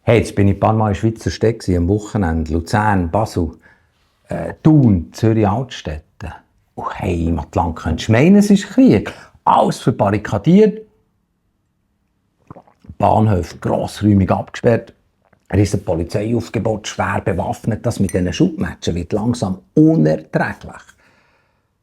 Hey, jetzt bin ich ein paar Mal in Schweizer Städte am Wochenende. Luzern, Basel, Thun, Zürich, Altstädte. Und hey, im Atlant könntest du meinen, es ist Krieg. Alles verbarrikadiert. Bahnhöfe grossräumig abgesperrt. Riesen Polizeiaufgebot, schwer bewaffnet. Das mit diesen Schubmatchen wird langsam unerträglich.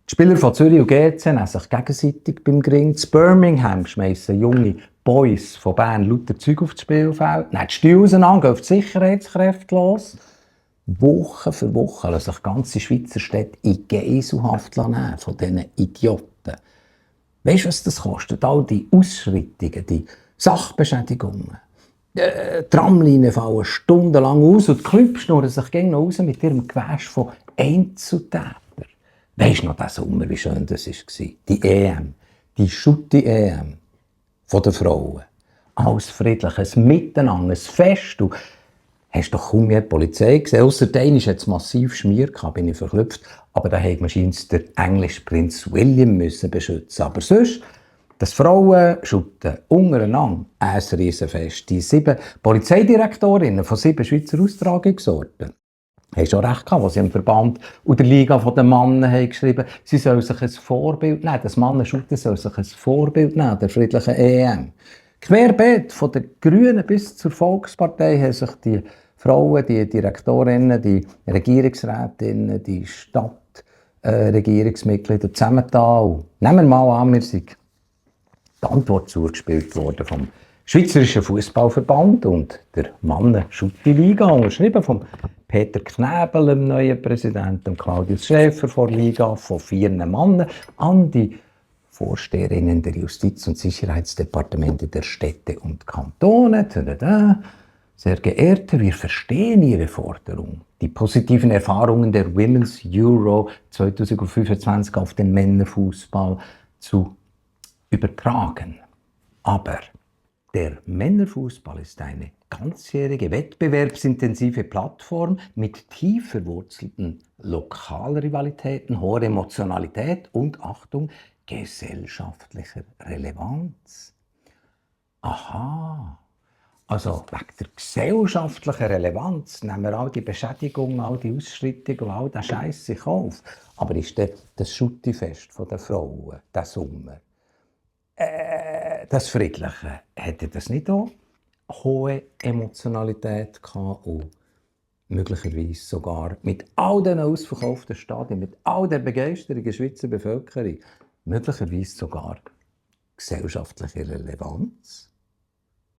Die Spieler von Zürich und GC nehmen sich gegenseitig beim Gring. In Birmingham schmeißen junge Boys von Bern lauter Zeug auf das Spielfeld. Nehmen die Stühle auseinander, gehen auf die Sicherheitskräfte los. Woche für Woche lassen sich ganze Schweizer Städte in Geiselhaft nehmen von diesen Idioten. Weißt du, was das kostet? All die Ausschreitungen, die Sachbeschädigungen. Tramlinien fallen stundenlang aus und die Clubs schnurren sich gegen raus mit ihrem Gewäsch von Einzeltätern. Weisst du noch, diesen Sommer, wie schön das war? Die EM, die Schutti-EM der Frauen. Alles friedlich, ein Miteinander, ein Fest. Du hast doch kaum die Polizei gesehen. Ausser einmal hat es massiv Schmier gehabt, bin ich verklüpft. Aber da hätte man scheinbar den englischen Prinz William müssen beschützen. Aber sonst, das Frauen schutten untereinander ein Riesenfest. Die 7 Polizeidirektorinnen von 7 Schweizer Austragungsorten haben schon recht gehabt, was sie im Verband und der Liga der Männer haben geschrieben, sie sollen sich ein Vorbild nehmen, das Mannenschuten soll sich ein Vorbild nehmen, der friedlichen EM. Querbeet von den Grünen bis zur Volkspartei haben sich die Frauen, die Direktorinnen, die Regierungsrätinnen, die Stadtregierungsmitglieder zusammengetan. Nehmen wir mal an, wir sind die Antwort zugespielt worden vom Schweizerischen Fußballverband und der Mannen-Schutti-Liga, unterschrieben von Peter Knäbel, dem neuen Präsidenten, Claudius Schäfer von der Liga, von 4 Männern, an die Vorsteherinnen der Justiz- und Sicherheitsdepartemente der Städte und Kantone. Sehr geehrte, wir verstehen Ihre Forderung, die positiven Erfahrungen der Women's Euro 2025 auf den Männerfußball zu übertragen. Aber der Männerfußball ist eine ganzjährige, wettbewerbsintensive Plattform mit tief verwurzelten Lokalrivalitäten, hoher Emotionalität und, Achtung, gesellschaftlicher Relevanz. Aha, also wegen der gesellschaftlichen Relevanz nehmen wir all die Beschädigungen, all die Ausschreitungen und all den Scheiß sich auf. Aber ist das Schuttifest der Frauen, der Sommer, das Friedliche, hätte das nicht auch hohe Emotionalität gehabt und möglicherweise sogar mit all den ausverkauften Stadien, mit all der Begeisterung der Schweizer Bevölkerung, möglicherweise sogar gesellschaftliche Relevanz?